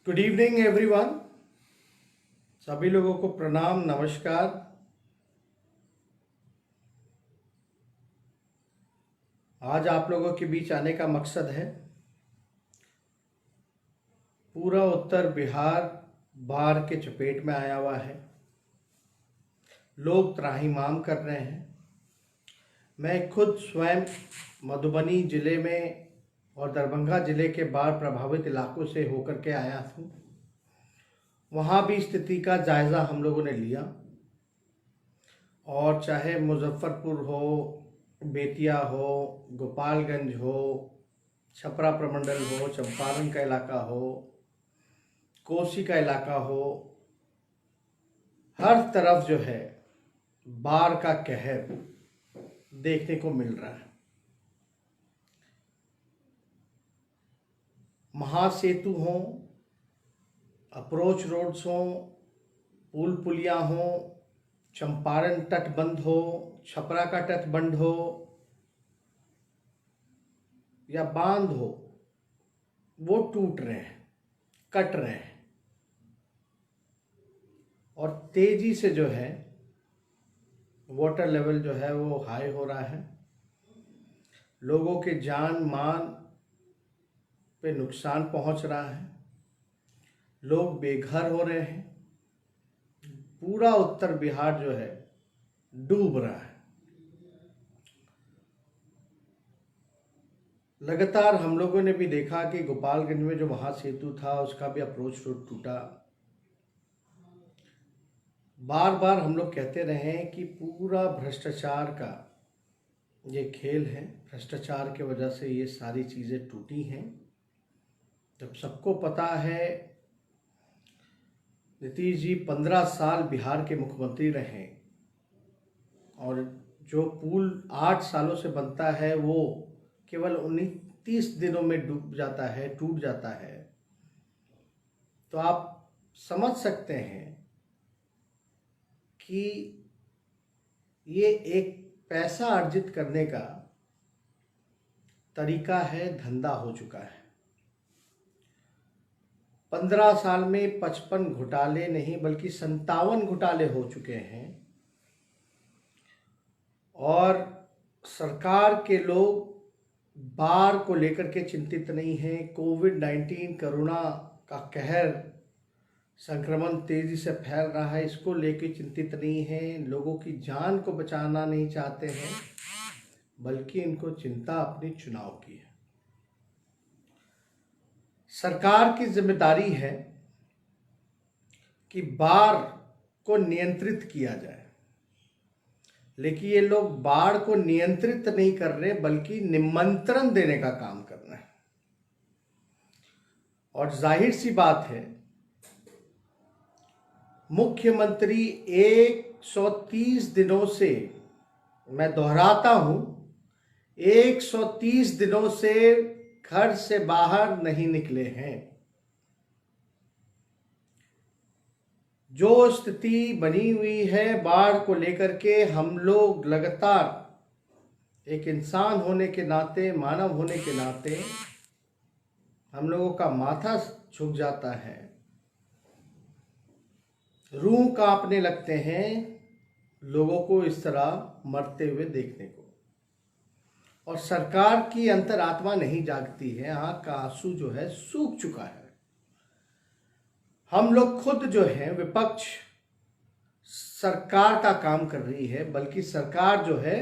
Good evening everyone. सभी लोगों को प्रणाम, नमस्कार। आज आप लोगों के बीच आने का मकसद है, पूरा उत्तर बिहार बाढ़ के चपेट में आया हुआ है। लोग त्राहिमाम कर रहे हैं। मैं खुद स्वयं मधुबनी जिले में और दरभंगा जिले के बाढ़ प्रभावित इलाकों से होकर के आया हूँ। वहाँ भी स्थिति का जायज़ा हम लोगों ने लिया, और चाहे मुजफ्फरपुर हो, बेतिया हो, गोपालगंज हो, छपरा प्रमंडल हो, चंपारण का इलाका हो, कोसी का इलाका हो, हर तरफ जो है बाढ़ का कहर देखने को मिल रहा है। महासेतु हो, अप्रोच रोड्स हो, पुल पुलिया हो, चंपारण तटबंध हो, छपरा का तटबंध हो या बांध हो, वो टूट रहे हैं, कट रहे हैं, और तेजी से जो है वाटर लेवल जो है वो हाई हो रहा है। लोगों के जान मान पे नुकसान पहुंच रहा है। लोग बेघर हो रहे हैं। पूरा उत्तर बिहार जो है डूब रहा है। लगातार हम लोगों ने भी देखा कि गोपालगंज में जो महासेतु था उसका भी अप्रोच रोड टूटा। बार बार हम लोग कहते रहे कि पूरा भ्रष्टाचार का ये खेल है, भ्रष्टाचार के वजह से ये सारी चीज़ें टूटी हैं। जब सबको पता है, नीतीश जी 15 साल बिहार के मुख्यमंत्री रहे, और जो पुल 8 सालों से बनता है वो केवल 29 दिनों में डूब जाता है, टूट जाता है, तो आप समझ सकते हैं कि ये एक पैसा अर्जित करने का तरीका है, धंधा हो चुका है। 15 साल में 55 घोटाले नहीं बल्कि 57 घोटाले हो चुके हैं, और सरकार के लोग बाढ़ को लेकर के चिंतित नहीं हैं। कोविड-19 कोरोना का कहर, संक्रमण तेजी से फैल रहा है, इसको लेकर चिंतित नहीं हैं। लोगों की जान को बचाना नहीं चाहते हैं, बल्कि इनको चिंता अपनी चुनाव की है। सरकार की जिम्मेदारी है कि बाढ़ को नियंत्रित किया जाए, लेकिन ये लोग बाढ़ को नियंत्रित नहीं कर रहे बल्कि निमंत्रण देने का काम कर रहे हैं। और जाहिर सी बात है, मुख्यमंत्री 130 दिनों से, मैं दोहराता हूं, 130 दिनों से घर से बाहर नहीं निकले हैं। जो स्थिति बनी हुई है बाढ़ को लेकर के, हम लोग लगातार एक इंसान होने के नाते, मानव होने के नाते, हम लोगों का माथा झुक जाता है, रूह कांपने लगते हैं लोगों को इस तरह मरते हुए देखने को। और सरकार की अंतरात्मा नहीं जागती है, आंख का आंसू जो है सूख चुका है। हम लोग खुद जो है विपक्ष सरकार का काम कर रही है, बल्कि सरकार जो है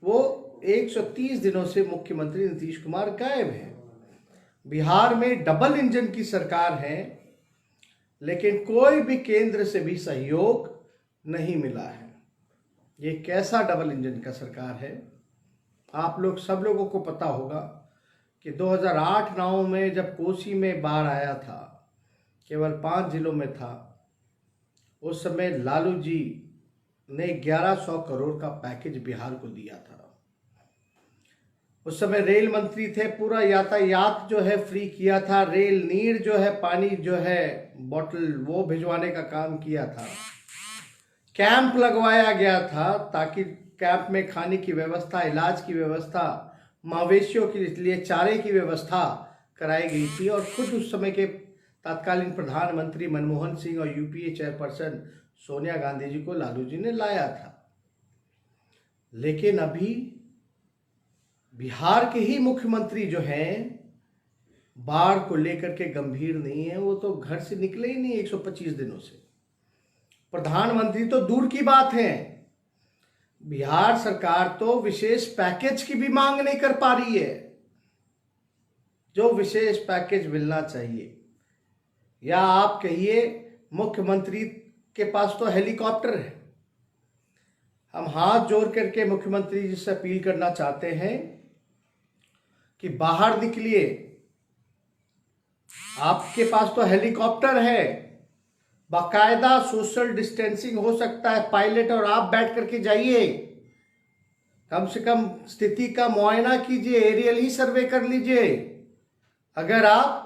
वो 130 दिनों से मुख्यमंत्री नीतीश कुमार गायब है। बिहार में डबल इंजन की सरकार है, लेकिन कोई भी केंद्र से भी सहयोग नहीं मिला है। ये कैसा डबल इंजन का सरकार है? आप लोग सब लोगों को पता होगा कि 2008-9 में जब कोसी में बाढ़ आया था, केवल 5 जिलों में था, उस समय लालू जी ने 1100 करोड़ का पैकेज बिहार को दिया था। उस समय रेल मंत्री थे, पूरा यातायात जो है फ्री किया था। रेल नीर जो है, पानी जो है बोतल, वो भिजवाने का काम किया था। कैंप लगवाया गया था ताकि कैंप में खाने की व्यवस्था, इलाज की व्यवस्था, मवेशियों के लिए चारे की व्यवस्था कराई गई थी। और खुद उस समय के तत्कालीन प्रधानमंत्री मनमोहन सिंह और यूपीए चेयरपर्सन सोनिया गांधी जी को लालू जी ने लाया था। लेकिन अभी बिहार के ही मुख्यमंत्री जो हैं बाढ़ को लेकर के गंभीर नहीं है, वो तो घर से निकले ही नहीं 125 दिनों से। प्रधानमंत्री तो दूर की बात है, बिहार सरकार तो विशेष पैकेज की भी मांग नहीं कर पा रही है, जो विशेष पैकेज मिलना चाहिए। या आप कहिए मुख्यमंत्री के पास तो हेलीकॉप्टर है। हम हाथ जोड़ करके मुख्यमंत्री जी से अपील करना चाहते हैं कि बाहर निकलिए, आपके पास तो हेलीकॉप्टर है, बाकायदा सोशल डिस्टेंसिंग हो सकता है, पायलट और आप बैठ करके जाइए, कम से कम स्थिति का मुआयना कीजिए, एरियल ही सर्वे कर लीजिए। अगर आप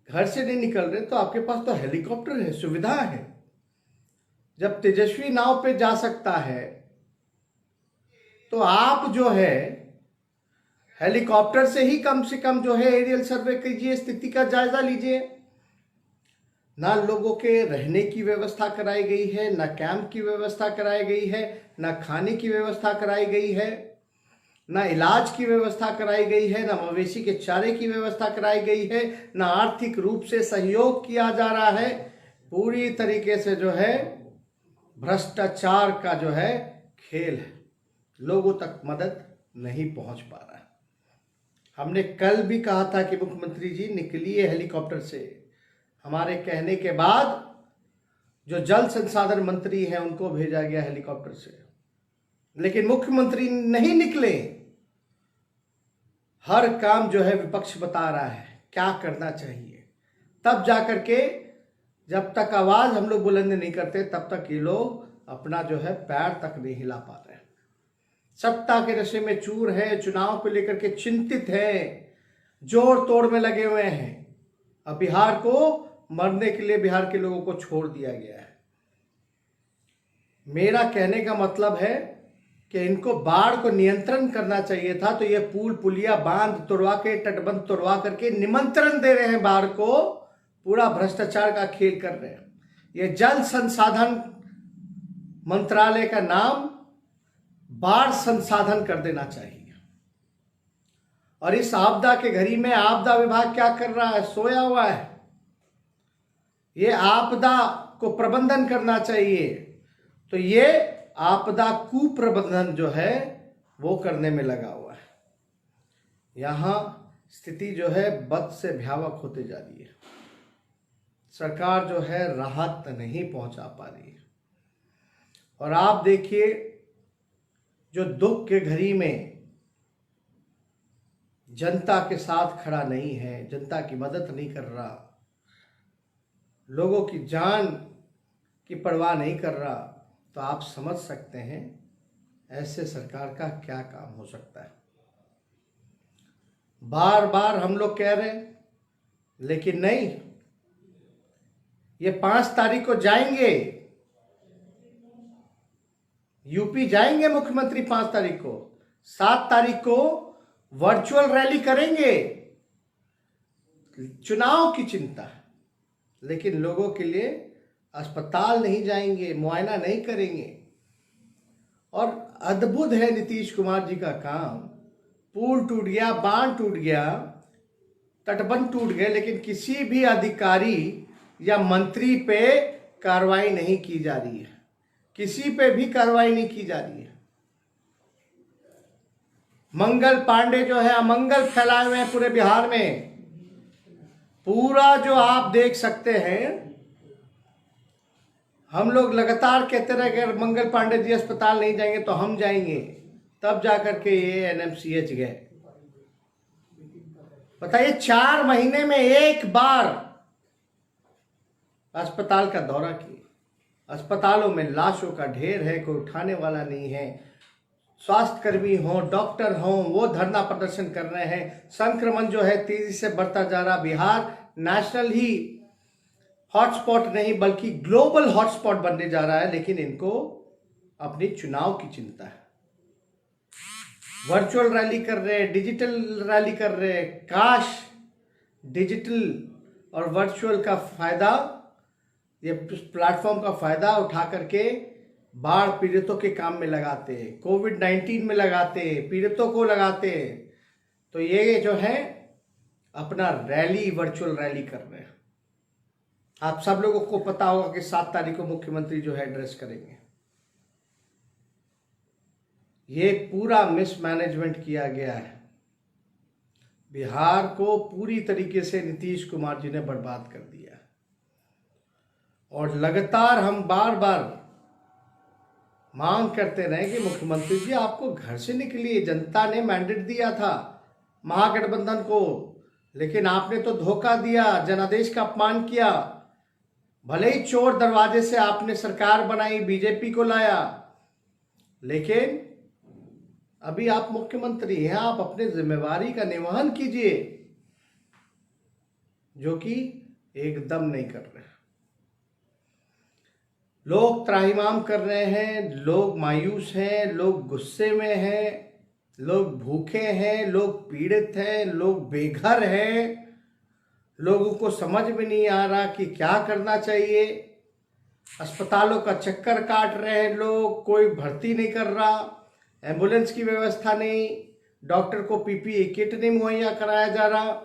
घर से नहीं निकल रहे तो आपके पास तो हेलीकॉप्टर है, सुविधा है। जब तेजस्वी नाव पे जा सकता है तो आप जो है हेलीकॉप्टर से ही कम से कम जो है एरियल सर्वे कीजिए, स्थिति का जायजा लीजिए। ना लोगों के रहने की व्यवस्था कराई गई है, ना कैंप की व्यवस्था कराई गई है, ना खाने की व्यवस्था कराई गई है, ना इलाज की व्यवस्था कराई गई है, ना मवेशी के चारे की व्यवस्था कराई गई है, ना आर्थिक रूप से सहयोग किया जा रहा है। पूरी तरीके से जो है भ्रष्टाचार का जो है खेल है, लोगों तक मदद नहीं पहुंच पा रहा है। हमने कल भी कहा था कि मुख्यमंत्री जी निकलिए हेलीकॉप्टर से। हमारे कहने के बाद जो जल संसाधन मंत्री हैं उनको भेजा गया हेलीकॉप्टर से, लेकिन मुख्यमंत्री नहीं निकले। हर काम जो है विपक्ष बता रहा है क्या करना चाहिए, तब जाकर के जब तक आवाज हम लोग बुलंद नहीं करते तब तक ये लोग अपना जो है पैर तक नहीं हिला पा रहे। सत्ता के नशे में चूर है, चुनाव को लेकर के चिंतित है, जोड़ तोड़ में लगे हुए हैं। अब बिहार को मरने के लिए बिहार के लोगों को छोड़ दिया गया है। मेरा कहने का मतलब है कि इनको बाढ़ को नियंत्रण करना चाहिए था, तो ये पुल पुलिया बांध तोड़वा के, तटबंध तोड़वा करके निमंत्रण दे रहे हैं बाढ़ को, पूरा भ्रष्टाचार का खेल कर रहे हैं। ये जल संसाधन मंत्रालय का नाम बाढ़ संसाधन कर देना चाहिए। और इस आपदा के घड़ी में आपदा विभाग क्या कर रहा है? सोया हुआ है। ये आपदा को प्रबंधन करना चाहिए, तो ये आपदा कुप्रबंधन जो है वो करने में लगा हुआ है। यहां स्थिति जो है बद से भयावह होते जा रही है। सरकार जो है राहत नहीं पहुंचा पा रही है। और आप देखिए, जो दुख के घड़ी में जनता के साथ खड़ा नहीं है, जनता की मदद नहीं कर रहा, लोगों की जान की परवाह नहीं कर रहा, तो आप समझ सकते हैं ऐसे सरकार का क्या काम हो सकता है। बार बार हम लोग कह रहे हैं, लेकिन नहीं, ये 5 तारीख को जाएंगे, यूपी जाएंगे मुख्यमंत्री 5 तारीख को, 7 तारीख को वर्चुअल रैली करेंगे। चुनाव की चिंता है, लेकिन लोगों के लिए अस्पताल नहीं जाएंगे, मुआयना नहीं करेंगे। और अद्भुत है नीतीश कुमार जी का काम। पुल टूट गया, बांध टूट गया, तटबंध टूट गए, लेकिन किसी भी अधिकारी या मंत्री पे कार्रवाई नहीं की जा रही है, किसी पे भी कार्रवाई नहीं की जा रही है। मंगल पांडे जो है अमंगल फैलाए हुए हैं पूरे बिहार में। पूरा जो आप देख सकते हैं, हम लोग लगातार कहते रहे कि अगर मंगल पांडे जी अस्पताल नहीं जाएंगे तो हम जाएंगे, तब जाकर के ये एनएमसीएच गए। बताइए, 4 महीने में एक बार अस्पताल का दौरा किए। अस्पतालों में लाशों का ढेर है, कोई उठाने वाला नहीं है। स्वास्थ्यकर्मी हो, डॉक्टर हो, वो धरना प्रदर्शन कर रहे हैं। संक्रमण जो है तेजी से बढ़ता जा रहा। बिहार नेशनल ही हॉटस्पॉट नहीं बल्कि ग्लोबल हॉटस्पॉट बनने जा रहा है, लेकिन इनको अपनी चुनाव की चिंता है। वर्चुअल रैली कर रहे हैं, डिजिटल रैली कर रहे हैं। काश डिजिटल और वर्चुअल का फायदा, ये प्लेटफॉर्म का फायदा उठा करके बाढ़ पीड़ितों के काम में लगाते हैं, कोविड-19 में लगाते हैं, पीड़ितों को लगाते हैं। तो ये जो है अपना रैली, वर्चुअल रैली कर रहे हैं। आप सब लोगों को पता होगा कि 7 तारीख को मुख्यमंत्री जो है एड्रेस करेंगे। ये पूरा मिसमैनेजमेंट किया गया है। बिहार को पूरी तरीके से नीतीश कुमार जी ने बर्बाद कर दिया है। और लगातार हम बार बार मांग करते रहे कि मुख्यमंत्री जी आपको घर से निकलिए, जनता ने मैंडेट दिया था महागठबंधन को, लेकिन आपने तो धोखा दिया, जनादेश का अपमान किया। भले ही चोर दरवाजे से आपने सरकार बनाई, बीजेपी को लाया, लेकिन अभी आप मुख्यमंत्री हैं, आप अपने जिम्मेवारी का निर्वहन कीजिए, जो कि एकदम नहीं कर रहे। लोग त्राहिमाम कर रहे हैं, लोग मायूस हैं, लोग गुस्से में हैं, लोग भूखे हैं, लोग पीड़ित हैं, लोग बेघर हैं। लोगों को समझ में नहीं आ रहा कि क्या करना चाहिए। अस्पतालों का चक्कर काट रहे हैं लोग, कोई भर्ती नहीं कर रहा, एम्बुलेंस की व्यवस्था नहीं, डॉक्टर को पीपीई किट नहीं मुहैया कराया जा रहा।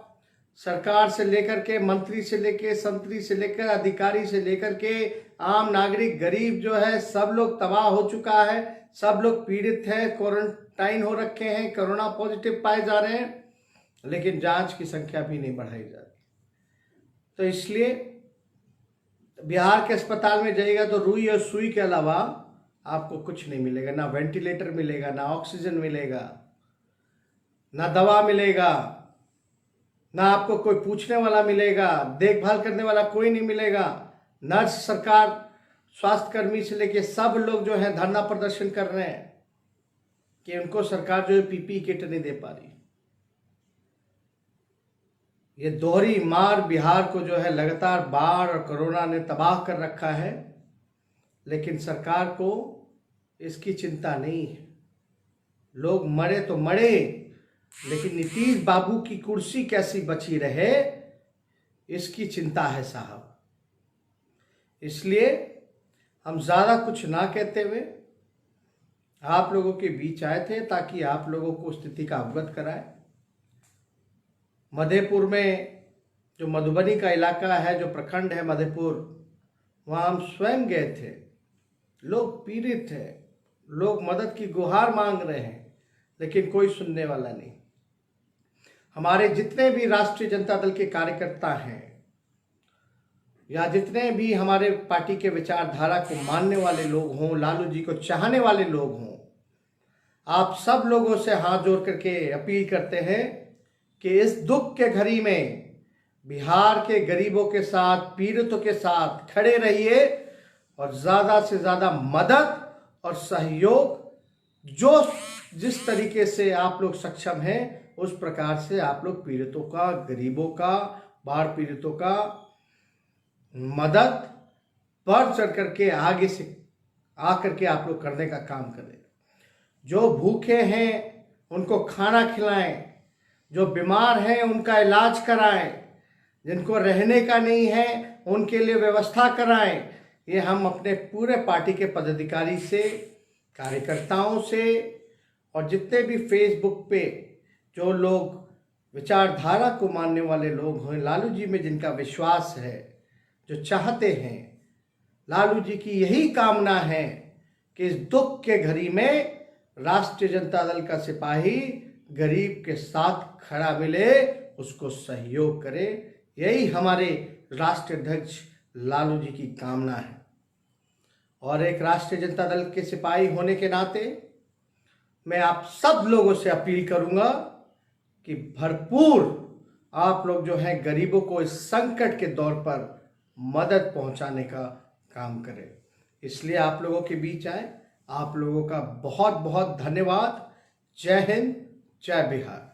सरकार से लेकर के, मंत्री से लेकर, संतरी से लेकर, अधिकारी से लेकर के आम नागरिक, गरीब जो है, सब लोग तबाह हो चुका है। सब लोग पीड़ित हैं, क्वारंटाइन हो रखे हैं, कोरोना पॉजिटिव पाए जा रहे हैं, लेकिन जांच की संख्या भी नहीं बढ़ाई जा रही। तो इसलिए बिहार के अस्पताल में जाइएगा तो रुई और सुई के अलावा आपको कुछ नहीं मिलेगा। ना वेंटिलेटर मिलेगा, ना ऑक्सीजन मिलेगा, ना दवा मिलेगा, ना आपको कोई पूछने वाला मिलेगा, देखभाल करने वाला कोई नहीं मिलेगा। नर्स, सरकार, स्वास्थ्य कर्मी से लेके सब लोग जो है धरना प्रदर्शन कर रहे हैं कि उनको सरकार जो है पीपीई किट नहीं दे पा रही। ये दोहरी मार बिहार को जो है लगातार बाढ़ और कोरोना ने तबाह कर रखा है, लेकिन सरकार को इसकी चिंता नहीं है। लोग मरे तो मरे, लेकिन नीतीश बाबू की कुर्सी कैसी बची रहे, इसकी चिंता है साहब। इसलिए हम ज़्यादा कुछ ना कहते हुए आप लोगों के बीच आए थे ताकि आप लोगों को स्थिति का अवगत कराए। मधेपुर में जो मधुबनी का इलाका है, जो प्रखंड है मधेपुर, वहाँ हम स्वयं गए थे। लोग पीड़ित हैं, लोग मदद की गुहार मांग रहे हैं, लेकिन कोई सुनने वाला नहीं। हमारे जितने भी राष्ट्रीय जनता दल के कार्यकर्ता हैं या जितने भी हमारे पार्टी के विचारधारा को मानने वाले लोग हों, लालू जी को चाहने वाले लोग हों, आप सब लोगों से हाथ जोड़ करके अपील करते हैं कि इस दुख के घड़ी में बिहार के गरीबों के साथ, पीड़ितों के साथ खड़े रहिए और ज़्यादा से ज़्यादा मदद और सहयोग, जो जिस तरीके से आप लोग सक्षम हैं उस प्रकार से आप लोग पीड़ितों का, गरीबों का, बाढ़ पीड़ितों का मदद बढ़ चढ़ करके आगे से आकर के आप लोग करने का काम करें। जो भूखे हैं उनको खाना खिलाएं, जो बीमार हैं उनका इलाज कराएं, जिनको रहने का नहीं है उनके लिए व्यवस्था कराएं। ये हम अपने पूरे पार्टी के पदाधिकारी से, कार्यकर्ताओं से और जितने भी फेसबुक पे जो लोग विचारधारा को मानने वाले लोग हैं, लालू जी में जिनका विश्वास है, जो चाहते हैं, लालू जी की यही कामना है कि इस दुख के घड़ी में राष्ट्रीय जनता दल का सिपाही गरीब के साथ खड़ा मिले, उसको सहयोग करे। यही हमारे राष्ट्रीय अध्यक्ष लालू जी की कामना है। और एक राष्ट्रीय जनता दल के सिपाही होने के नाते मैं आप सब लोगों से अपील करूंगा कि भरपूर आप लोग जो हैं गरीबों को इस संकट के दौर पर मदद पहुंचाने का काम करें। इसलिए आप लोगों के बीच आए। आप लोगों का बहुत बहुत धन्यवाद। जय हिंद, जय बिहार।